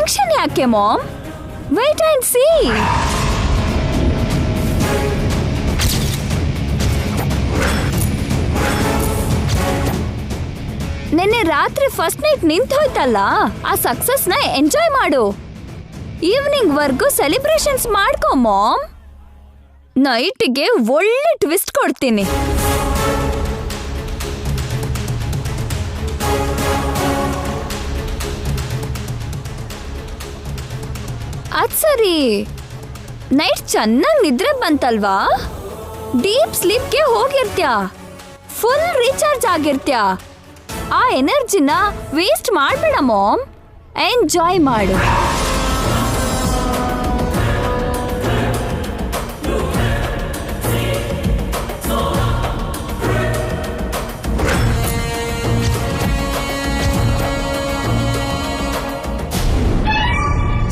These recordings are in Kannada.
ಟೆನ್ಷನ್ ಯಾಕೆ ಮಾಮ್? Wait and C. ನಿನ್ನೆ ರಾತ್ರಿ ಫಸ್ಟ್ ನೈಟ್ ನಿಂತು ಹೋಯ್ತಲ್ಲ, ಆ ಸಕ್ಸಸ್ ನ ಎಂಜಾಯ್ ಮಾಡು. ಈವ್ನಿಂಗ್ ವರ್ಗು ಸೆಲೆಬ್ರೇಷನ್ಸ್ ಮಾಡ್ಕೊ ಮಾಮ್. ನೈಟ್ಗೆ ಒಳ್ಳೆ ಟ್ವಿಸ್ಟ್ ಕೊಡ್ತೀನಿ. ಅದ್ ಸರಿ, ನೈಟ್ ಚೆನ್ನಾಗಿ ನಿದ್ರೆ ಬಂತಲ್ವಾ? ಡೀಪ್ ಸ್ಲೀಪ್ಗೆ ಹೋಗಿರ್ತ್ಯಾ, ಫುಲ್ ರೀಚಾರ್ಜ್ ಆಗಿರ್ತ್ಯಾ. ಆ ಎನರ್ಜಿನ ವೇಸ್ಟ್ ಮಾಡ್ಬೇಡ ಮಾಮ್, ಎಂಜಾಯ್ ಮಾಡು.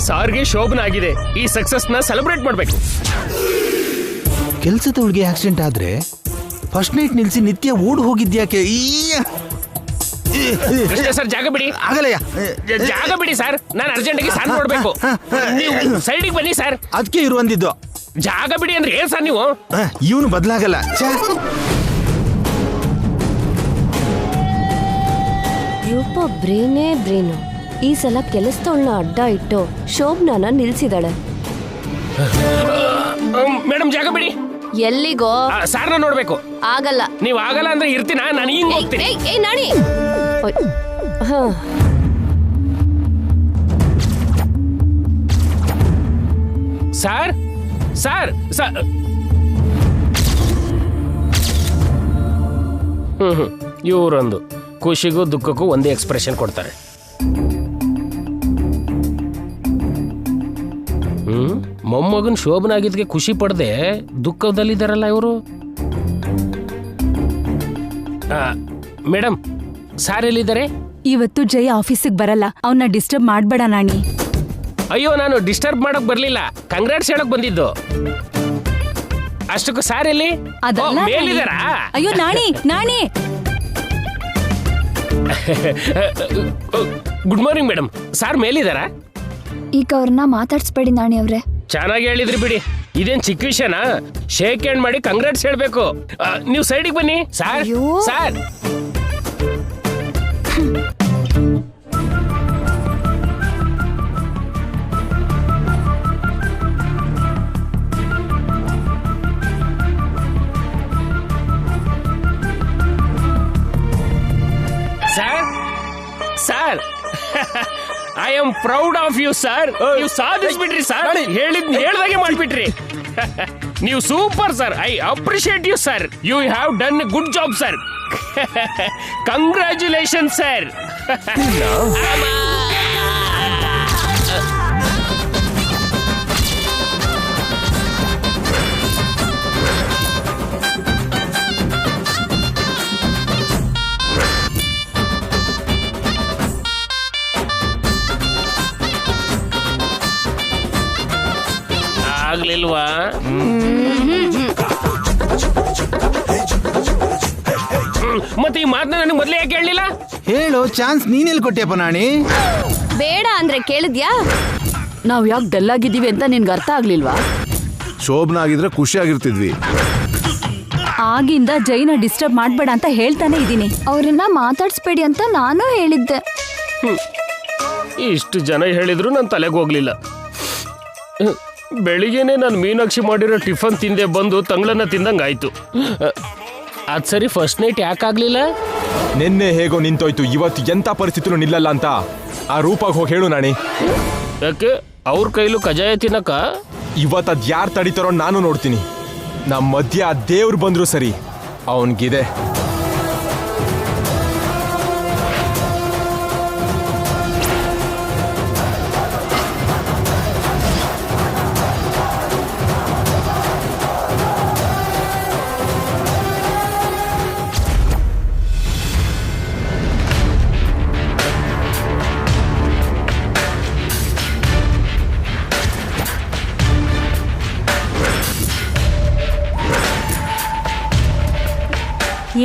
ಸಾರ್ಗೆ ಶೋಭನ ಆಗಿದೆ, ಈ ಸಕ್ಸಸ್ ನ ಸೆಲೆಬ್ರೇಟ್ ಮಾಡ್ಬೇಕು. ಕೆಲಸದ ಹುಡುಗಿ ಆಕ್ಸಿಡೆಂಟ್ ಆದ್ರೆ ಫಸ್ಟ್ ನೈಟ್ ನಿಲ್ಸಿ ನಿತ್ಯ ಓಡ್ ಹೋಗಿದ್ಯಾಕೆ? ಸರ್ ಜಾಗ ಬಿಡಿ. ಆಗಲಯ್ಯ, ಜಾಗ ಬಿಡಿ ಸರ್, ನಾನು ಅರ್ಜೆಂಟಾಗಿ ಸಾರ್ ನೋಡ್ಬೇಕು. ನೀವು ಸೈಡಿಗೆ ಬನ್ನಿ ಸರ್. ಅದಕ್ಕೆ ಇರು ಅಂದಿದ್ದು. ಜಾಗ ಬಿಡಿ ಅಂದ್ರೆ ಏನ್ ಸರ್ ನೀವು? ಇವನು ಬದಲಾಗಲ್ಲ. ರೂಪ ಬ್ರೇನೇ ಬ್ರೇನು. ಈ ಸಲ ಕೆಲಸದವಳನ್ನ ಅಡ್ಡ ಇಟ್ಟು ಶೋಭನಾನ ನಿಲ್ಸಿದಾಳೆ. ಮೇಡಮ್ ಜಾಗ ಬಿಡಿ. ಎಲ್ಲಿಗೋ? ಸಾರ್ನ ನೋಡ್ಬೇಕು. ಆಗಲ್ಲ. ನೀವ್ ಆಗಲ್ಲ ಅಂದ್ರೆ ಇರ್ತೀನ, ನಾನು ಹಿಂಗ್ ಹೋಗ್ತೀನಿ. Nani sir sir sir. ಇವರೊಂದು ಖುಷಿಗೂ ದುಃಖಕ್ಕೂ ಒಂದೇ ಎಕ್ಸ್ಪ್ರೆಷನ್ ಕೊಡ್ತಾರೆ. ಮೊಮ್ಮಗನ್ ಶೋಭನಾಗಿದ್ಗೆ ಖುಷಿ ಪಡದೆ ದುಃಖದಲ್ಲಿದ್ದಾರಲ್ಲ ಇವರು. ಮೇಡಮ್, ಸಾರ್ ಎಲ್ಲಿದ್ದಾರೆ? ಇವತ್ತು ಜೈ ಆಫೀಸಿಗೆ ಬರಲ್ಲ, ಅವನ್ನ ಡಿಸ್ಟರ್ಬ್ ಮಾಡ್ಬೇಡ ನಾಣಿ. ಅಯ್ಯೋ, ನಾನು ಡಿಸ್ಟರ್ಬ್ ಮಾಡಕ್ ಬರ್ಲಿಲ್ಲ, ಕಂಗ್ರಾಟ್ಸ್ ಹೇಳಕ್ ಬಂದಿದ್ದು. ಅಷ್ಟಕ್ಕೂ ಸಾರ್ ಎಲ್ಲಿ? ಮೇಲಿದಾರಾ? ಅಯ್ಯೋ Nani Nani. Good morning madam, sir ಮೇಲಿದಾರಾ? ಈಗ ಅವ್ರನ್ನ ಮಾತಾಡ್ಸ್ಬೇಡಿ ನಾಣಿ ಅವ್ರೆ. ಚೆನ್ನಾಗಿ ಹೇಳಿದ್ರಿ ಬಿಡಿ, ಇದೇನ್ ಚಿಕ್ಕ ವಿಷಯನಾ? ಶೇಕ್ ಹ್ಯಾಂಡ್ ಮಾಡಿ ಕಂಗ್ರಾಟ್ಸ್ ಹೇಳ್ಬೇಕು. ನೀವು ಸೈಡಿಗೆ ಬನ್ನಿ sir. Sir sir sir I am proud of you sir. ನೀವು ಸಾಧಿಸ್ಬಿಟ್ರಿ ಸರ್, ಹೇಳ್ದಾಗೆ ಮಾಡ್ಬಿಟ್ರಿ. ನೀವು super sir. I appreciate you sir. You have done good job sir. Congratulation sir. ಆಗ್ಲಿಲ್ವಾ? ಮತ್ತೆ ಈ ಮಾತನ್ನ ನನಗೆ ಮೊದಲೇ ಯಾಕೆ ಹೇಳಲಿಲ್ಲ? ಹೇಳೋ ಚಾನ್ಸ್ ನೀನೆಲ್ಲಿ ಕೊಟ್ಟೆಪ್ಪ ನಾಣಿ? ಬೇಡ ಅಂದ್ರೆ ಕೇಳಿದ್ಯಾ? ನಾವ್ ಯಾಕೆ ಡಲ್ ಆಗಿದ್ದೀವಿ ಅಂತ ನಿನ್ಗೆ ಅರ್ಥ ಆಗ್ಲಿಲ್ವಾ? ಶೋಭನ ಆಗಿದ್ರೆ ಖುಷಿ ಆಗಿರ್ತಿದ್ವಿ. ಆಗಿಂದ ಜೈನ ಡಿಸ್ಟರ್ಬ್ ಮಾಡ್ಬೇಡ ಅಂತ ಹೇಳ್ತಾನೆ ಇದ್ದೀನಿ. ಅವ್ರನ್ನ ಮಾತಾಡ್ಸ್ಬೇಡಿ ಅಂತ ನಾನು ಹೇಳಿದ್ದೆ. ಇಷ್ಟು ಜನ ಹೇಳಿದ್ರು ನನ್ನ ತಲೆಗೆ ಹೋಗ್ಲಿಲ್ಲ. ಬೆಳಿಗ್ಗೆನೆ ನಾನು ಮೀನಾಕ್ಷಿ ಮಾಡಿರೋ ಟಿಫನ್ ತಿಂದೆ ಬಂದು ತಂಗ್ಳನ್ನ ತಿಂದಂಗಾಯ್ತು. ಅದ್ ಸರಿ, ಫಸ್ಟ್ ನೈಟ್ ಯಾಕಾಗ್ಲಿಲ್ಲ? ನಿನ್ನೆ ಹೇಗೋ ನಿಂತೋಯ್ತು, ಇವತ್ತು ಎಂತ ಪರಿಸ್ಥಿತಿನೂ ನಿಲ್ಲಲ್ಲ ಅಂತ ಆ ರೂಪಾಗ ಹೋಗಿ ಹೇಳು ನಾಣಿ. ಯಾಕೆ ಅವ್ರ ಕೈಲೂ ಕಜಾಯ ತಿನ್ನಕ? ಇವತ್ತು ಅದ್ ಯಾರು ತಡಿತಾರೋ ನಾನು ನೋಡ್ತೀನಿ. ನಮ್ಮ ಮಧ್ಯ ಆ ದೇವ್ರು ಬಂದ್ರು ಸರಿ, ಅವನ್ಗಿದೆ.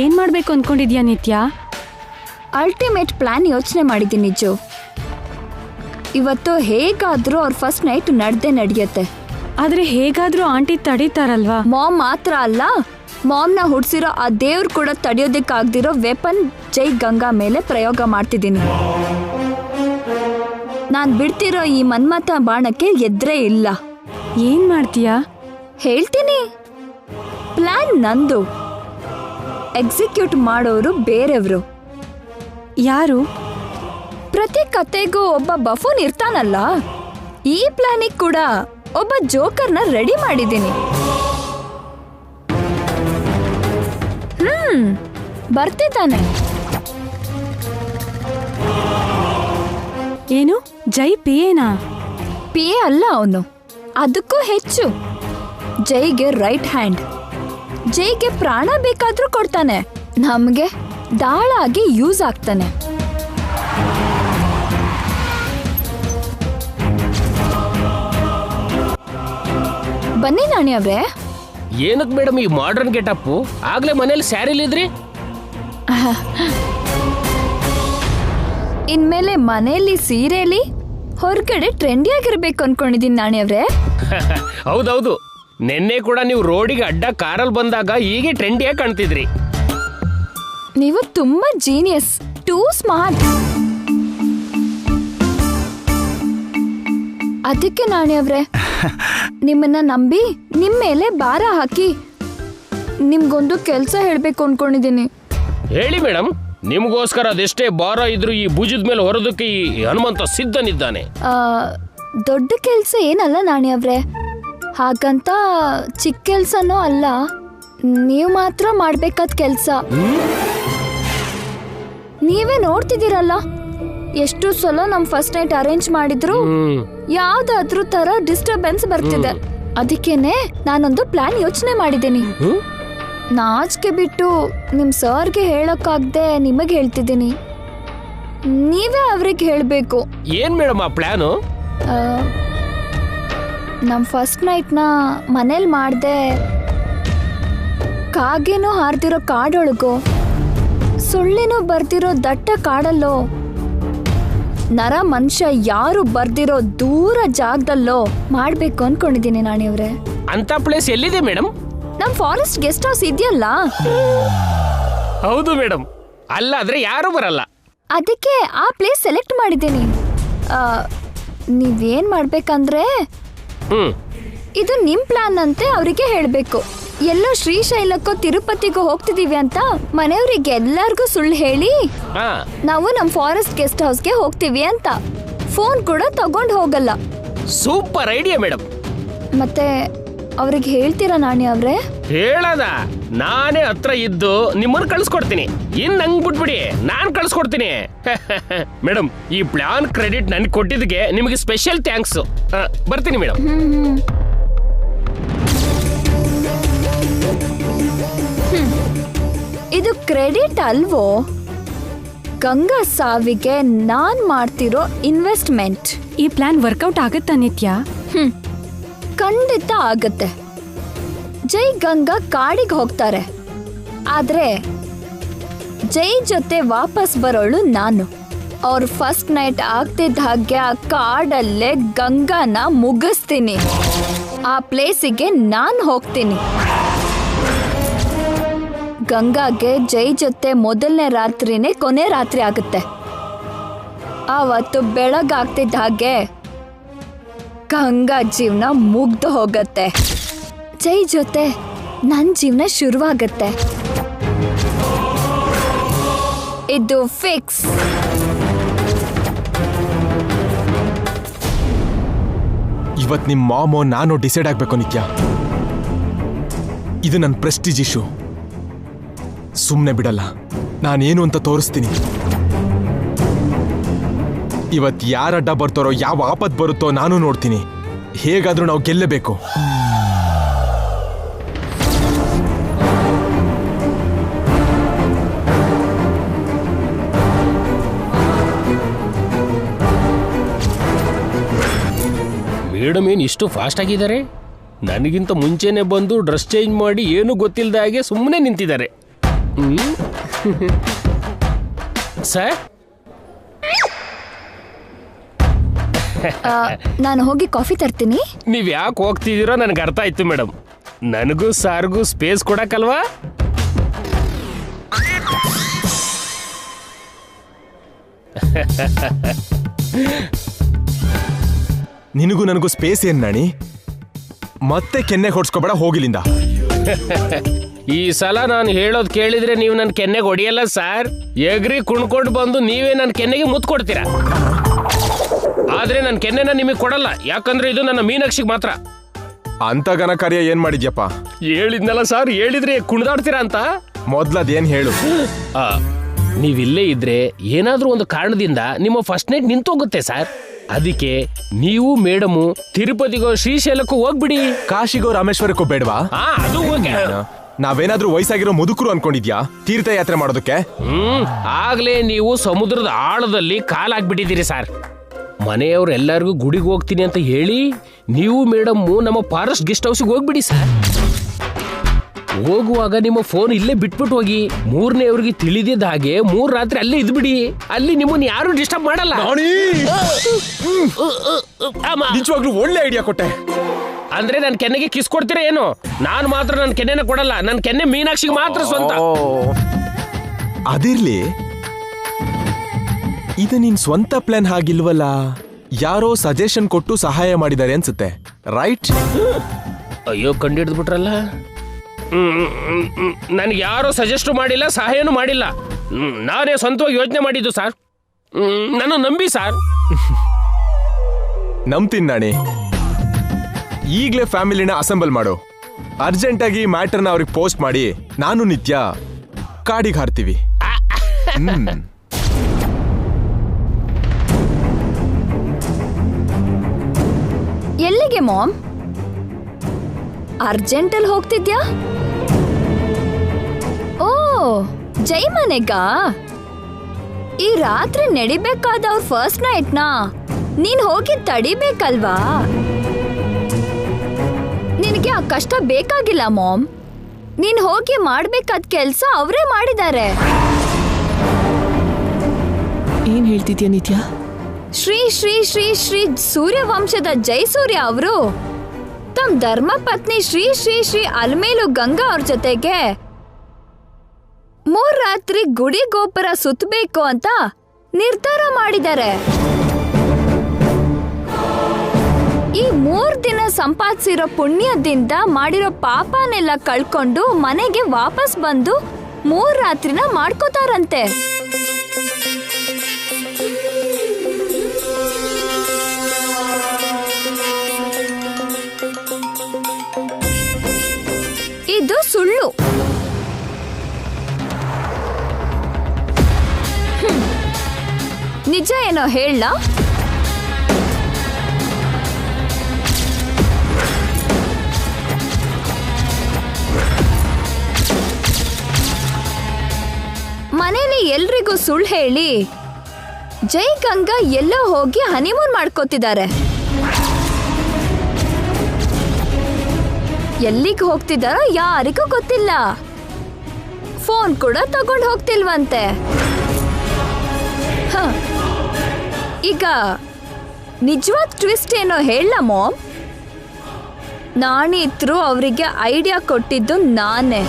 ಏನ್ ಮಾಡ್ಬೇಕು ಅನ್ಕೊಂಡಿದ್ಯಾ ನಿತ್ಯ? ಅಲ್ಟಿಮೇಟ್ ಪ್ಲಾನ್ ಯೋಚನೆ ಮಾಡಿದ್ದೀನಿ ನಿಜು. ಇವತ್ತು ಹೇಗಾದ್ರೂ ಅವ್ರ ಫಸ್ಟ್ ನೈಟ್ ನಡೆಯುತ್ತೆ. ಆದ್ರೆ ಹೇಗಾದ್ರೂ ಆಂಟಿ ತಡೀತಾರಲ್ವಾ? ಮಾಮ್ ಮಾತ್ರ ಅಲ್ಲ, ಮಾಮ್ನ ಹುಡ್ಸಿರೋ ಆ ದೇವ್ರು ಕೂಡ ತಡೆಯೋದಕ್ಕಾಗ್ದಿರೋ ವೆಪನ್ ಜೈ ಗಂಗಾ ಮೇಲೆ ಪ್ರಯೋಗ ಮಾಡ್ತಿದ್ದೀನಿ. ನಾನ್ ಬಿಡ್ತಿರೋ ಈ ಮನ್ಮಥ ಬಾಣಕ್ಕೆ ಎದ್ರೆ ಇಲ್ಲ. ಏನ್ ಮಾಡ್ತೀಯಾ? ಹೇಳ್ತೀನಿ. ಪ್ಲಾನ್ ನಂದು, ಎಕ್ಸಿಕ್ಯೂಟ್ ಮಾಡೋರು ಬೇರೆಯವರು. ಯಾರು? ಪ್ರತಿ ಕತೆಗೂ ಒಬ್ಬ ಬಫೂನ್ ಇರ್ತಾನಲ್ಲ, ಈ ಪ್ಲಾನಿಗೆ ಕೂಡ ಒಬ್ಬ ಜೋಕರ್ನ ರೆಡಿ ಮಾಡಿದ್ದೀನಿ. ಬರ್ತಿದ್ದಾನೆ. ಏನು ಜೈ ಪಿಯೇನಾ? ಪಿ ಅಲ್ಲ ಅವನು, ಅದಕ್ಕೂ ಹೆಚ್ಚು. ಜೈಗೆ ರೈಟ್ ಹ್ಯಾಂಡ್. ಜೈಗೆ ಪ್ರಾಣ ಬೇಕಾದ್ರೂ ಕೊಡ್ತಾನೆ, ನಮ್ಗೆ ದಾಳಾಗಿ ಯೂಸ್ ಆಗ್ತಾನೆ. ಬನ್ನಿ ನಾಣಿ ಅವ್ರೆ. ಏನಕ್ ಮೇಡಮ್ ಈ ಮಾಡರ್ನ್ ಗೆಟಪ್? ಆಗ್ಲೇ ಮನೇಲಿ ಸ್ಯಾರಿಲಿದ್ರಿ. ಇನ್ಮೇಲೆ ಮನೆಯಲ್ಲಿ ಸೀರೆಲಿ, ಹೊರಗಡೆ ಟ್ರೆಂಡಿ ಆಗಿರ್ಬೇಕು ಅನ್ಕೊಂಡಿದೀನಿ ನಾಣಿ ಅವ್ರೆ. ಹೌದೌದು, ನಿನ್ನೆ ಕೂಡ ನೀವು ರೋಡಿಗೆ ಅಡ್ಡ ಕಾರಲ್ಲಿ ಬಂದಾಗ ಹೀಗೆ ಟ್ರೆಂಡಿಯಾಗಿ ಕಾಣ್ತಿದ್ರಿ. ನೀವು ತುಂಬಾ ಜೀನಿಯಸ್, ಟೂ ಸ್ಮಾರ್ಟ್. ಅದಕ್ಕೆ ನಾಣಿ ಅವ್ರೆ, ನಿಮ್ಮನ್ನ ನಂಬಿ ನಿಮ್ ಮೇಲೆ ಭಾರ ಹಾಕಿ ನಿಮ್ಗೊಂದು ಕೆಲ್ಸ ಹೇಳ್ಬೇಕು ಅನ್ಕೊಂಡಿದೀನಿ. ಹೇಳಿ ಮೇಡಮ್, ನಿಮಗೋಸ್ಕರ ಅದೆಷ್ಟೇ ಭಾರ ಇದ್ರು ಈ ಭುಜದ ಮೇಲೆ ಹೊರೋದಕ್ಕೆ ಈ ಹನುಮಂತ ಸಿದ್ಧನಿದ್ದಾನೆ. ದೊಡ್ಡ ಕೆಲ್ಸ ಏನಲ್ಲ ನಾಣಿ ಅವ್ರೆ, ಹಾಗಂತ ಚಿಕ್ಕ ಕೆಲ್ಸನೂ ಅಲ್ಲ. ನೀವು ಮಾತ್ರ ಮಾಡ್ಬೇಕಾದ ಕೆಲ್ಸ. ನೀವೇ ನೋಡ್ತಿದ್ದೀರಲ್ಲ, ಎಷ್ಟು ಸಲ ನಮ್ ಫಸ್ಟ್ ನೈಟ್ ಅರೇಂಜ್ ಮಾಡಿದ್ರು ಯಾವ್ದಾದ್ರೂ ತರ ಡಿಸ್ಟರ್ಬೆನ್ಸ್ ಬರ್ತಿದೆ. ಅದಕ್ಕೇನೆ ನಾನೊಂದು ಪ್ಲಾನ್ ಯೋಚನೆ ಮಾಡಿದ್ದೀನಿ. ನಾಚಿಕೆ ಬಿಟ್ಟು ನಿಮ್ ಸರ್ಗೆ ಹೇಳಕ್ಕಾಗ್ದೆ ನಿಮಗೆ ಹೇಳ್ತಿದ್ದೀನಿ. ನೀವೇ ಅವ್ರಿಗೆ ಹೇಳ್ಬೇಕು. ಏನ್ ಮೇಡಮ್ ಆ ಪ್ಲಾನು? ನಮ್ ಫಸ್ಟ್ ನೈಟ್ನ ಮನೇಲಿ ಮಾಡ್ದೆ, ಕಾಗೇನೋ ಹಾರ್ದಿರೋ ಕಾಡೊಳಗೋ, ಸುಳ್ಳಿನೂ ಬರ್ದಿರೋ ದಟ್ಟ ಕಾಡಲ್ಲೋ, ನರ ಮನುಷ್ಯ ಯಾರು ಬರ್ದಿರೋ ದೂರ ಜಾಗದಲ್ಲೋ ಮಾಡ್ಬೇಕು ಅನ್ಕೊಂಡಿದ್ದೀನಿ ನಾಣಿ ಅವ್ರೆ. ಅಂತ ಪ್ಲೇಸ್ ಎಲ್ಲಿದೆ ಮೇಡಮ್? ನಮ್ ಫಾರೆಸ್ಟ್ ಗೆಸ್ಟ್ ಹೌಸ್ ಇದೆಯಲ್ಲ. ಹೌದು ಮೇಡಮ್, ಅಲ್ಲಾದ್ರೆ ಯಾರು ಬರಲ್ಲ. ಅದಕ್ಕೆ ಆ ಪ್ಲೇಸ್ ಸೆಲೆಕ್ಟ್ ಮಾಡಿದ್ದೀನಿ. ನೀವೇನ್ ಮಾಡ್ಬೇಕಂದ್ರೆ, ಇದು ನಿಮ್ ಪ್ಲಾನ್ ಅಂತೆ ಅವರಿಗೆ ಹೇಳ್ಬೇಕು. ಎಲ್ಲೋ ಶ್ರೀಶೈಲಕ್ಕೋ ತಿರುಪತಿಗೋ ಹೋಗ್ತಿದೀವಿ ಅಂತ ಮನೆಯವ್ರಿಗೆ ಎಲ್ಲಾರ್ಗೂ ಸುಳ್ಳು ಹೇಳಿ ನಾವು ನಮ್ ಫಾರೆಸ್ಟ್ ಗೆಸ್ಟ್ ಹೌಸ್ಗೆ ಹೋಗ್ತೀವಿ ಅಂತ ಫೋನ್ ಕೂಡ ತಗೊಂಡ್ ಹೋಗಲ್ಲ. Super idea madam. ಮತ್ತೆ ಅವ್ರಿಗೆ ಹೇಳ್ತೀರಾ ನಾಣಿ ಅವ್ರೆ? ಹೇಳದ ನಾನೇ ಹತ್ರ ಇದ್ದು ನಿಮ್ಮನ್ನ ಕಳ್ಸ್ಕೊಡ್ತೀನಿ. ಇನ್ ನಂಗ್ ಬಿಟ್ಬಿಡಿ, ನಾನ್ ಕಳ್ಸ್ಕೊಡ್ತೀನಿ. ಮೇಡಮ್, ಈ ಪ್ಲಾನ್ ಕ್ರೆಡಿಟ್ ನನ್ಗೆ ಕೊಟ್ಟಿದ್ದಕ್ಕೆ ನಿಮಗೆ ಸ್ಪೆಷಲ್ ಥ್ಯಾಂಕ್ಸ್. ಬರ್ತೀನಿ ಮೇಡಮ್. ಇದು ಕ್ರೆಡಿಟ್ ಅಲ್ವೋ, ಗಂಗಾ ಸಾವಿಗೆ ನಾನ್ ಮಾಡ್ತಿರೋ ಇನ್ವೆಸ್ಟ್ಮೆಂಟ್. ಈ ಪ್ಲಾನ್ ವರ್ಕೌಟ್ ಆಗತ್ತಾ ನಿತ್ಯ? ಖಂಡಿತ ಆಗತ್ತೆ. ಜೈ ಗಂಗಾ ಕಾಡಿಗೆ ಹೋಗ್ತಾರೆ, ಆದ್ರೆ ಜೈ ಜೊತೆ ವಾಪಸ್ ಬರೋಳು ನಾನು. ಅವ್ರ ಫಸ್ಟ್ ನೈಟ್ ಆಗ್ತಿದ್ದ ಹಾಗೆ ಆ ಕಾಡಲ್ಲೇ ಗಂಗಾನ ಮುಗಿಸ್ತೀನಿ. ಆ ಪ್ಲೇಸಿಗೆ ನಾನು ಹೋಗ್ತೀನಿ. ಗಂಗಾಗೆ ಜೈ ಜೊತೆ ಮೊದಲನೇ ರಾತ್ರಿನೇ ಕೊನೆ ರಾತ್ರಿ ಆಗುತ್ತೆ. ಆವತ್ತು ಬೆಳಗಾಗ್ತಿದ್ದ ಹಾಗೆ ಗಂಗಾ ಜೀವನ ಮುಗ್ದು ಹೋಗತ್ತೆ. ಜೈ ಜೊತೆ ನನ್ನ ಜೀವನ ಶುರುವಾಗತ್ತೆ. ಇದು ಫಿಕ್ಸ್. ಇವತ್ ನಿಮ್ ಮಾಮೋ ನಾನು ಡಿಸೈಡ್ ಆಗ್ಬೇಕು ನಿತ್ಯ. ಇದು ನನ್ನ ಪ್ರೆಸ್ಟೀಜ್ ಇಶ್ಯೂ. ಸುಮ್ಮನೆ ಬಿಡಲ್ಲ, ನಾನೇನು ಅಂತ ತೋರಿಸ್ತೀನಿ. ಇವತ್ ಯಾರ ಅಡ್ಡ ಬರ್ತಾರೋ, ಯಾವ ಆಪತ್ ಬರುತ್ತೋ ನಾನು ನೋಡ್ತೀನಿ. ಹೇಗಾದ್ರೂ ನಾವು ಗೆಲ್ಲಬೇಕು. ಮೇಡಮ್ ಏನು ಇಷ್ಟು ಫಾಸ್ಟ್ ಆಗಿದ್ದಾರೆ? ನನಗಿಂತ ಮುಂಚೆನೆ ಬಂದು ಡ್ರೆಸ್ ಚೇಂಜ್ ಮಾಡಿ ಏನು ಗೊತ್ತಿಲ್ಲದ ಹಾಗೆ ಸುಮ್ಮನೆ ನಿಂತಿದ್ದಾರೆ. ಸರ್ ನಾನು ಹೋಗಿ ಕಾಫಿ ತರ್ತೀನಿ. ನೀವ್ ಯಾಕೆ ಹೋಗ್ತಿದ್ದೀರೋ ನನಗೆ ಅರ್ಥ ಆಯ್ತು ಮೇಡಮ್. ನನಗೂ ಸಾರ್ಗೂ ಸ್ಪೇಸ್ ಕೊಡಕ್ಕಲ್ವಾ? ನಿನಗೂ ನನಗೂ ಸ್ಪೇಸ್ ಏನ್ ನಾಣಿ? ಮತ್ತೆ ಕೆನ್ನೆ ಹೊಡ್ಸ್ಕೊಬೇಡ, ಹೋಗಿಲಿಂದ. ಈ ಸಲ ನಾನು ಹೇಳೋದು ಕೇಳಿದ್ರೆ ನೀವು ನನ್ನ ಕೆನ್ನೆಗೆ ಹೊಡಿಯಲ್ಲ ಸರ್. ಎಗ್ರಿ ಕುಣ್ಕೊಂಡು ಬಂದು ನೀವೇ ನನ್ನ ಕೆನ್ನೆಗೆ ಮುತ್ತು ಕೊಡ್ತೀರಾ. ಆದ್ರೆ ನನ್ನ ಕೆನ್ನೆನ ನಿಮಗೆ ಕೊಡಲ್ಲ, ಯಾಕಂದ್ರೆ ಇದು ನನ್ನ ಮೀನಾಕ್ಷಿಗೆ ಮಾತ್ರ. ಅಂತ ಘನ ಕಾರ್ಯ ಏನ್ ಮಾಡಿದ್ಯಪ್ಪ? ಹೇಳಿದ್ನಲ್ಲ ಸರ್, ಹೇಳಿದ್ರೆ ಕುಣಿದಾಡ್ತೀರಾ ಅಂತ. ಮೊದ್ಲದೇನ್ ಹೇಳು. ನೀವಿಲ್ಲೇ ಇದ್ರೆ ಏನಾದ್ರೂ ಒಂದು ಕಾರಣದಿಂದ ನಿಮ್ಮ ಫಸ್ಟ್ ನೈಟ್ ನಿಂತೋಗುತ್ತೆ ಸರ್. ಅದಕ್ಕೆ ನೀವು ಮೇಡಮು ತಿರುಪತಿಗೋ ಶ್ರೀಶೈಲಕ್ಕೂ ಹೋಗ್ಬಿಡಿ. ಕಾಶಿಗೋ ರಾಮೇಶ್ವರಕ್ಕೂ ಬೇಡವಾ? ಅದು ಹೋಗಿ. ನಾವೇನಾದ್ರೂ ವಯಸ್ಸಾಗಿರೋ ಮುದುಕರು ಅನ್ಕೊಂಡಿದ್ಯಾ ತೀರ್ಥಯಾತ್ರೆ ಮಾಡೋದಕ್ಕೆ? ಆಗ್ಲೇ ನೀವು ಸಮುದ್ರದ ಆಳದಲ್ಲಿ ಕಾಲಾಗ್ಬಿಟ್ಟಿದ್ದೀರಿ ಸರ್. ಮನೆಯವ್ರು ಎಲ್ಲರಿಗೂ ಗುಡಿಗೆ ಹೋಗ್ತೀನಿ ಅಂತ ಹೇಳಿ ನೀವು ಮೇಡಮ್ಮು ನಮ್ಮ ಫಾರೆಸ್ಟ್ ಗೆಸ್ಟ್ ಹೌಸ್ಗೆ ಹೋಗ್ಬಿಡಿ ಸರ್. ಹೋಗುವಾಗ ನಿಮ್ಮ ಫೋನ್ ಇಲ್ಲೇ ಬಿಟ್ಬಿಟ್ಟು ಹೋಗಿ. 3ನೇವ್ರಿಗೆ ತಿಳಿದಿದ್ದ ಹಾಗೆ 3 ರಾತ್ರಿ ಅಲ್ಲೇ ಇದ್ಬಿಡಿ. ಅಲ್ಲಿ ನಿಮ್ಮನ್ನ ಯಾರು ಡಿಸ್ಟರ್ಬ್ ಮಾಡಲ್ಲ. ನಿಜವಾಗ್ಲೂ ಒಳ್ಳೆ ಐಡಿಯಾ ಕೊಟ್ಟೆ. ಅಂದ್ರೆ ನನ್ ಕೆನ್ನೆಗೆ ಕಿಸ್ ಕೊಡ್ತೀರಾ ಏನು? ನಾನು ಮಾತ್ರ ನನ್ನ ಕೆನ್ನೆನ ಕೊಡಲ್ಲ, ನನ್ನ ಕೆನ್ನೆ ಮೀನಾಕ್ಷಿಗೆ ಮಾತ್ರ ಸ್ವಂತ. ಅದಿರ್ಲಿ, ಇದು ನಿನ್ ಸ್ವಂತ ಪ್ಲಾನ್ ಹಾಗಿಲ್ವಲ್ಲ, ಯಾರೋ ಸಜೆಷನ್ ಕೊಟ್ಟು ಸಹಾಯ ಮಾಡಿದ್ದಾರೆ ಅನ್ಸುತ್ತೆ, ರೈಟ್? ಅಯ್ಯೋ, ಕಂಡಿಡ್ದು ಬಿಟ್ರಲ್ಲ. ನನ್ಗೆ ಯಾರೋ ಸಜೆಸ್ಟ್ ಮಾಡಿಲ್ಲ, ಸಹಾಯನೂ ಮಾಡಿಲ್ಲ. ನಾನೇ ಸ್ವಂತವಾಗಿ ಯೋಚನೆ ಮಾಡಿದ್ದು ಸರ್. ನನ್ನ ನಂಬಿ ಸರ್. ನಂಬ್ತೀನಿ ನಾಣಿ. ಈಗಲೇ ಫ್ಯಾಮಿಲಿನ ಅಸೆಂಬಲ್ ಮಾಡು. ಅರ್ಜೆಂಟಾಗಿ ಮ್ಯಾಟರ್ನ ಅವ್ರಿಗೆ ಪೋಸ್ಟ್ ಮಾಡಿ ನಾನು ನಿತ್ಯ ಕಾಡಿಗೆ ಹಾರ್ತೀವಿ. ಎಲ್ಲಿಗೆ ಮಾಮ್? ಅರ್ಜೆಂಟಲ್ಲಿ ಹೋಗ್ತಿದ್ಯಾ? ಓ, ಜೈ ಮನೆಗಾ? ಈ ರಾತ್ರಿ ನಡಿಬೇಕಾದ ಅವ್ರ ಫಸ್ಟ್ ನೈಟ್ನಾ ನೀನ್ ಹೋಗಿ ತಡಿಬೇಕಲ್ವಾ? ನಿನಗೆ ಆ ಕಷ್ಟ ಬೇಕಾಗಿಲ್ಲ ಮಾಮ್. ನೀನ್ ಹೋಗಿ ಮಾಡ್ಬೇಕಾದ ಕೆಲ್ಸ ಅವರೇ ಮಾಡಿದ್ದಾರೆ. ಏನ್ ಹೇಳ್ತಿದ್ಯಾ ನಿತ್ಯ? ಶ್ರೀ ಶ್ರೀ ಶ್ರೀ ಶ್ರೀ ಸೂರ್ಯವಂಶದ ಜೈಸೂರ್ಯ ಅವರು ತಮ್ಮ ಧರ್ಮ ಪತ್ನಿ ಶ್ರೀ ಶ್ರೀ ಶ್ರೀ ಅಲ್ಮೇಲು ಗಂಗಾ ಅವ್ರ ಜೊತೆಗೆ 3 ರಾತ್ರಿ ಗುಡಿ ಗೋಪುರ ಸುತ್ತಬೇಕು ಅಂತ ನಿರ್ಧಾರ ಮಾಡಿದ್ದಾರೆ. ಈ 3 ದಿನ ಸಂಪಾದಿಸಿರೋ ಪುಣ್ಯದಿಂದ ಮಾಡಿರೋ ಪಾಪನೆಲ್ಲ ಕಳ್ಕೊಂಡು ಮನೆಗೆ ವಾಪಸ್ ಬಂದು 3 ರಾತ್ರಿನ ಮಾಡ್ಕೋತಾರಂತೆ. ಇದು ಸುಳ್ಳು. ನಿಜ ಏನೋ ಹೇಳ? ಮನೇಲಿ ಎಲ್ರಿಗೂ ಸುಳ್ಳು ಹೇಳಿ ಜೈ ಗಂಗಾ ಎಲ್ಲೋ ಹೋಗಿ ಹನಿಮೂನ್ ಮಾಡ್ಕೋತಿದ್ದಾರೆ. ಎಲ್ಲಿಗೆ ಹೋಗ್ತಿದ್ದಾರೋ ಯಾರಿಗೂ ಗೊತ್ತಿಲ್ಲ. ಫೋನ್ ಕೂಡ ತಗೊಂಡು ಹೋಗ್ತಿಲ್ವಂತೆ. ಈಗ ನಿಜವಾದ ಟ್ವಿಸ್ಟ್ ಏನೋ ಹೇಳ ಮಾಮ್? ನಾನಿತ್ರು ಅವರಿಗೆ ಐಡಿಯಾ ಕೊಟ್ಟಿದ್ದು ನಾನೇ.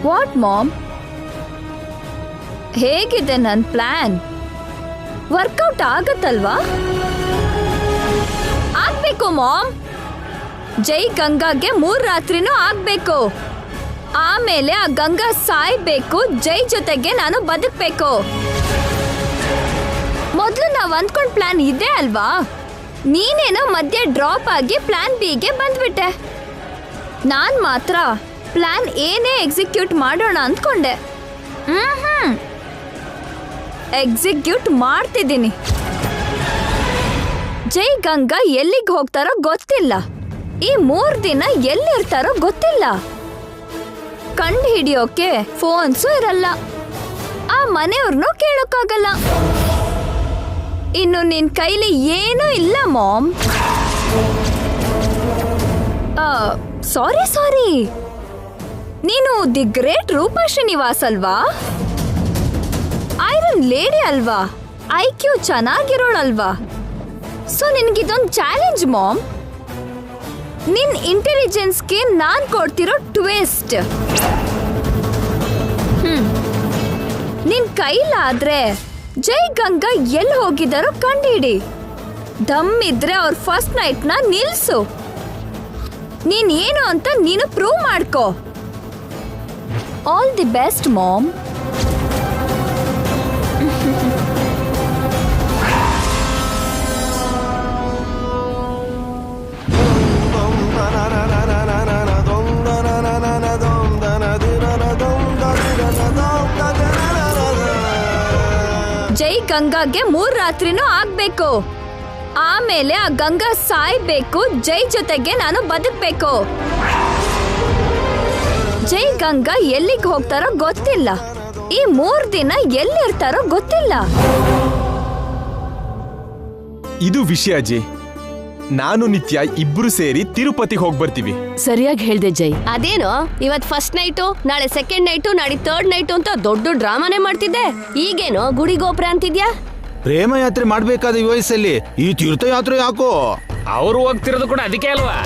What mom? ಹೇಗಿದೆ ನನ್ನ ಪ್ಲಾನ್? ವರ್ಕೌಟ್ ಆಗತ್ತಲ್ವಾ? ಆಗ್ಬೇಕು ಮಾಮ್. ಜೈ ಗಂಗಾಗೆ 3 ರಾತ್ರಿನೂ ಆಗ್ಬೇಕು. ಆಮೇಲೆ ಆ ಗಂಗಾ ಸಾಯ್ಬೇಕು, ಜೈ ಜೊತೆಗೆ ನಾನು ಬದುಕ್ಬೇಕು. ಮೊದಲು ನಾವ್ ಅಂದ್ಕೊಂಡ್ ಪ್ಲಾನ್ ಇದೆ ಅಲ್ವಾ? ನೀನೇನೋ ಮಧ್ಯೆ ಡ್ರಾಪ್ ಆಗಿ ಪ್ಲಾನ್ ಬಿಗೆ ಬಂದ್ಬಿಟ್ಟೆ. ನಾನ್ ಮಾತ್ರ ಪ್ಲಾನ್ ಏನೇ ಎಕ್ಸಿಕ್ಯೂಟ್ ಮಾಡೋಣ ಅಂದ್ಕೊಂಡೆ. ಎಕ್ಸಿಕ್ಯೂಟ್ ಮಾಡ್ತಿದ್ದೀನಿ. ಜೈ ಗಂಗಾ ಎಲ್ಲಿಗೆ ಹೋಗ್ತಾರೋ ಗೊತ್ತಿಲ್ಲ. ಈ 3 ದಿನ ಎಲ್ಲಿರ್ತಾರೋ ಗೊತ್ತಿಲ್ಲ. ಕಂಡು ಹಿಡಿಯೋಕೆ ಫೋನ್ಸು ಇರಲ್ಲ. ಆ ಮನೆಯವ್ರನ್ನೂ ಕೇಳೋಕ್ಕಾಗಲ್ಲ. ಇನ್ನು ನಿನ್ ಕೈಲಿ ಏನೂ ಇಲ್ಲ ಮಾಮ್. ಸಾರಿ ನೀನು ದಿ ಗ್ರೇಟ್ ರೂಪಾ ಶ್ರೀನಿವಾಸ್ ಅಲ್ವಾ? ಐರನ್ ಲೇಡಿ ಅಲ್ವಾ? IQ ಚೆನ್ನಾಗಿರೋಳಲ್ವಾ? ಸೊ ನಿನ್ಗಿದೊಂದು ಚಾಲೆಂಜ್ ಮಾಮ್. ನಿನ್ ಇಂಟೆಲಿಜೆನ್ಸ್ಗೆ ನಾನ್ ಕೊಡ್ತಿರೋ ಟ್ವಿಸ್ಟ್. ನಿನ್ ಕೈಲಾದ್ರೆ ಜೈ ಗಂಗಾ ಎಲ್ಲಿ ಹೋಗಿದಾರೋ ಕಂಡಿಡಿ. ದಮ್ ಇದ್ರೆ ಅವ್ರ ಫಸ್ಟ್ ನೈಟ್ ನ ನಿಲ್ಸು. ನೀನ್ ಏನು ಅಂತ ನೀನು ಪ್ರೂವ್ ಮಾಡ್ಕೋ. All the best ma'am. ಜೈ ಗಂಗಾಗೆ 3 ರಾತ್ರಿನೂ ಆಗ್ಬೇಕು. ಆಮೇಲೆ ಆ ಗಂಗಾ ಸಾಯ್ಬೇಕು. ಜೈ ಜೊತೆಗೆ ನಾನು ಬದುಕ್ಬೇಕು. ಜೈ ಗಂಗಾ ಎಲ್ಲಿಗೆ ಹೋಗ್ತಾರೋ ಗೊತ್ತಿಲ್ಲ. ಈ 3 ದಿನ ಎಲ್ಲಿರ್ತಾರೋ ಗೊತ್ತಿಲ್ಲ. ಇದು ವಿಷಯ ಅಜ್ಜಿ. ನಾನು ನಿತ್ಯ ಇಬ್ರು ಸೇರಿ ತಿರುಪತಿಗೆ ಹೋಗಿ ಬರ್ತೀವಿ. ಸರಿಯಾಗಿ ಹೇಳ್ದೆ ಜೈ. ಅದೇನೋ ಇವತ್ ಫಸ್ಟ್ ನೈಟು, ನಾಳೆ ಸೆಕೆಂಡ್ ನೈಟು, ನಾಳೆ ಥರ್ಡ್ ನೈಟು ಅಂತ ದೊಡ್ಡ ಡ್ರಾಮಾನೇ ಮಾಡ್ತಿದ್ದೆ. ಈಗೇನೋ ಗುಡಿ ಗೋಪುರ ಅಂತಿದ್ಯಾ? ಪ್ರೇಮ ಯಾತ್ರೆ ಮಾಡ್ಬೇಕಾದ ಈ ವಯಸ್ಸಲ್ಲಿ ಈ ತೀರ್ಥಯಾತ್ರೆ ಯಾಕೋ? ಅವರು ಹೋಗ್ತಿರೋದು ಕೂಡ ಅದಕ್ಕೆ ಅಲ್ವಾ?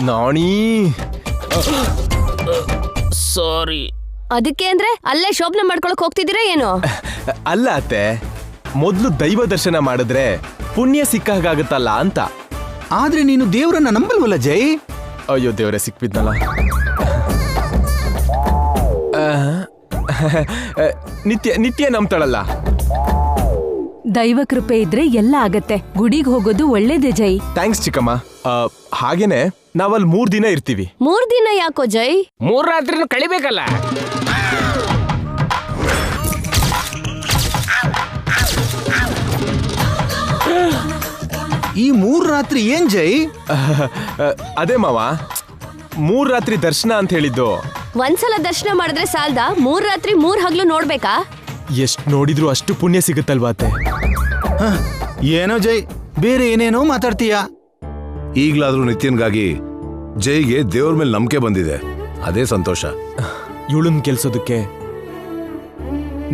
ನಾಣಿ ಸಾರಿ. ಅದಕ್ಕೆ ಅಂದ್ರೆ ಅಲ್ಲೇ ಶೋಭನೆ ಮಾಡ್ಕೊಳಕ್ ಹೋಗ್ತಿದ್ದೀರಾ ಏನೋ? ಅಲ್ಲ ಅತ್ತೆ, ಮೊದ್ಲು ದೈವ ದರ್ಶನ ಮಾಡಿದ್ರೆ ಪುಣ್ಯ ಸಿಕ್ಕಾಗತ್ತಲ್ಲ ಅಂತ. ಆದ್ರೆ ನೀನು ದೇವ್ರನ್ನ ನಂಬಲ್ವಲ್ಲ ಜೈ? ಅಯ್ಯೋ ದೇವ್ರೆ, ಸಿಕ್ಬಿದ್ನಲ್ಲ. ನಿತ್ಯ ನಂಬ್ತಾಳಲ್ಲ. ದೈವ ಕೃಪೆ ಇದ್ರೆ ಎಲ್ಲ ಆಗತ್ತೆ. ಗುಡಿಗೆ ಹೋಗೋದು ಒಳ್ಳೇದೇ ಜೈ. ಥ್ಯಾಂಕ್ಸ್ ಚಿಕ್ಕಮ್ಮ. ಹಾಗೇನೆ ನಾವಲ್ಲಿ 3 ದಿನ ಇರ್ತೀವಿ. 3 ದಿನ ಯಾಕೋ ಜೈ? 3 ರಾತ್ರಿನೂ ಕಳಿಬೇಕಲ್ಲ. ಈ 3 ರಾತ್ರಿ ಏನ್ ಜೈ? ಅದೇ ಮಾವ, 3 ರಾತ್ರಿ ದರ್ಶನ ಅಂತ ಹೇಳಿದ್ದು. ಒಂದ್ಸಲ ದರ್ಶನ ಮಾಡಿದ್ರೆ ಸಾಲ್ದ? 3 ರಾತ್ರಿ 3 ಹಗ್ಲು ನೋಡ್ಬೇಕಾ? ಎಷ್ಟ್ ನೋಡಿದ್ರು ಅಷ್ಟು ಪುಣ್ಯ ಸಿಗುತ್ತಲ್ವಾ ಅತ್ತೆ? ಏನೋ ಜೈ, ಬೇರೆ ಏನೇನೋ ಮಾತಾಡ್ತೀಯ. ಈಗ್ಲಾದ್ರೂ ನಿತ್ಯನ್ಗಾಗಿ ಜೈಗೆ ದೇವ್ರ ಮೇಲೆ ನಂಬಿಕೆ ಬಂದಿದೆ, ಅದೇ ಸಂತೋಷ. ಇವಳನ್ ಕೆಲ್ಸೋದಕ್ಕೆ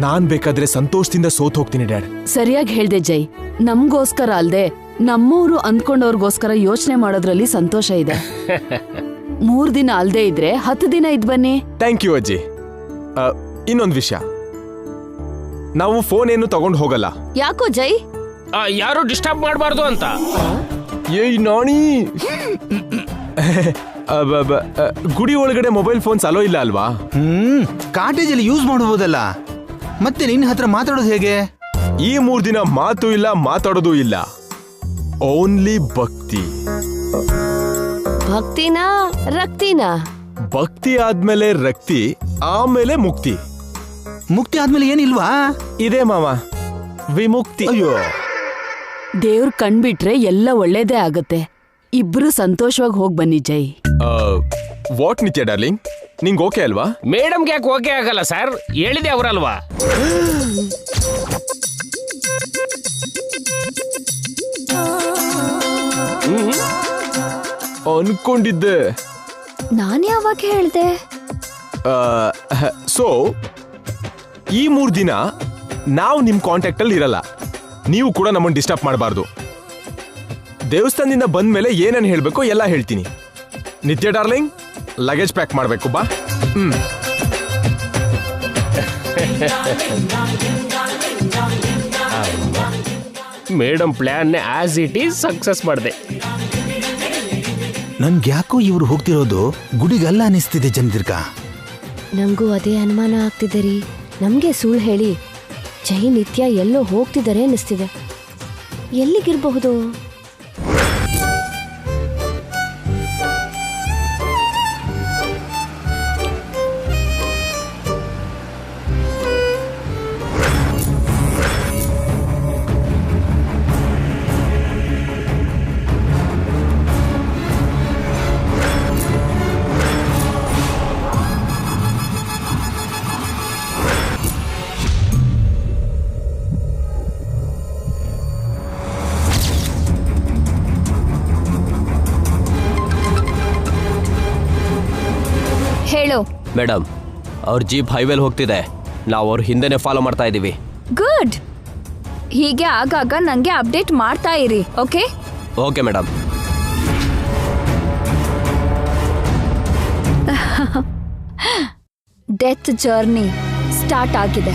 ನಾನ್ ಬೇಕಾದ್ರೆ ಸಂತೋಷದಿಂದ ಸೋತ್ ಹೋಗ್ತೀನಿ ಡ್ಯಾಡ್. ಸರಿಯಾಗಿ ಹೇಳ್ದೆ ಜೈ. ನಮ್ಗೋಸ್ಕರ ಅಲ್ದೆ ನಮ್ಮೂರು ಅಂದ್ಕೊಂಡವ್ರಿಗೋಸ್ಕರ ಯೋಚನೆ ಮಾಡೋದ್ರಲ್ಲಿ ಸಂತೋಷ ಇದೆ. 3 ದಿನ ಅಲ್ದೇ ಇದ್ರೆ 10 ದಿನ ಇದ್ ಬನ್ನಿ. ಥ್ಯಾಂಕ್ ಯು ಅಜ್ಜಿ. ಇನ್ನೊಂದ್ ವಿಷಯ, ನಾವು ಫೋನ್ ಏನು ತಗೊಂಡ್ ಹೋಗಲ್ಲ. ಯಾಕೋ ಜೈ? ಯಾರು ಡಿಸ್ಟರ್ಬ್ ಮಾಡಬಾರ್ದು ಅಂತ. ಏಯ್ ನಾಣಿ, ಗುಡಿ ಒಳಗಡೆ ಮೊಬೈಲ್ ಫೋನ್ಸ್ ಅಲೋ ಇಲ್ಲ ಅಲ್ವಾ? ಕಾಟೇಜಲ್ಲಿ ಯೂಸ್ ಮಾಡಬಹುದಲ್ಲ, ಮತ್ತೆ ನಿನ್ನ ಹತ್ರ ಮಾತಾಡೋದು ಹೇಗೆ? ಈ 3 ದಿನ ಮಾತು ಇಲ್ಲ, ಮಾತಾಡೋದು ಇಲ್ಲ. ಓನ್ಲಿ ಭಕ್ತಿ. ಭಕ್ತಿನಾ ರಕ್ತಿನಾ? ಭಕ್ತಿ ಆದ್ಮೇಲೆ ರಕ್ತಿ, ಆಮೇಲೆ ಮುಕ್ತಿ. ಮುಕ್ತಿ ಆದ್ಮೇಲೆ ಏನಿಲ್ವಾ? ಇದೇ ಮಾವ, ವಿಮುಕ್ತಿ. ಅಯ್ಯೋ, ದೇವ್ರ ಕಣ್ಬಿಟ್ರೆ ಎಲ್ಲ ಒಳ್ಳೇದೇ ಆಗತ್ತೆ. ಇಬ್ರು ಸಂತೋಷವಾಗಿ ಹೋಗ್ ಬನ್ನಿ ಜೈ. ವಾಟ್ ನಿತ್ಯ ಡಾರ್ಲಿಂಗ್, ನಿಂಗ್ ಓಕೆ ಅಲ್ವಾ? ಮೇಡಮ್ಗೆ ಯಾಕೆ ಓಕೆ ಆಗಲ್ಲ ಸರ್? ಹೇಳಿದೆ ಅವರಲ್ವಾ? ಅನ್ಕೊಂಡಿದ್ದೆ. ನಾನ್ ಯಾವಾಗ ಹೇಳ್ದೆ? ಸೊ ಈ 3 ದಿನ ನಾವು ನಿಮ್ ಕಾಂಟ್ಯಾಕ್ಟ್ ಅಲ್ಲಿ ಇರಲ್ಲ. ನೀವು ಕೂಡ ನಮ್ಮನ್ನು ಡಿಸ್ಟರ್ಬ್ ಮಾಡಬಾರ್ದು. ದೇವಸ್ಥಾನದಿಂದ ಬಂದ್ಮೇಲೆ ಏನೇನು ಹೇಳ್ಬೇಕು ಎಲ್ಲ ಹೇಳ್ತೀನಿ. ನಿತ್ಯ ಡಾರ್ಲಿಂಗ್, ಲಗೇಜ್ ಪ್ಯಾಕ್ ಮಾಡ್ಬೇಕು ಬಾ. Madam plan as it is success ಮಾಡಿದೆ. ನನ್ಗ್ಯಾಕೋ ಇವ್ರು ಹೋಗ್ತಿರೋದು ಗುಡಿಗಲ್ಲ ಅನಿಸ್ತಿದೆ ಚಂದ್ರಿಕಾ. ನಂಗೂ ಅದೇ ಅನುಮಾನ ಆಗ್ತಿದೆ ರೀ. ನಮ್ಗೆ ಸುಳ್ಳು ಹೇಳಿ ಜೈ ನಿತ್ಯ ಎಲ್ಲೋ ಹೋಗ್ತಿದ್ದಾರೆ ಅನ್ನಿಸ್ತಿದೆ. ಎಲ್ಲಿಗಿರಬಹುದು? ಮೇಡಮ್ ಅವ್ರ ಜೀಪ್ ಹೈವೇಲಿ ಹೋಗ್ತಿದೆ, ನಾವು ಅವ್ರ ಹಿಂದೆನೆ ಫಾಲೋ ಮಾಡ್ತಾ ಇದ್ದೀವಿ. ಗುಡ್. ಹೀಗೆ ಆಗಾಗ ನಂಗೆ ಅಪ್ಡೇಟ್ ಮಾಡ್ತಾ ಇರಿ, okay? Okay madam. Death journey start ಆಗಿದೆ.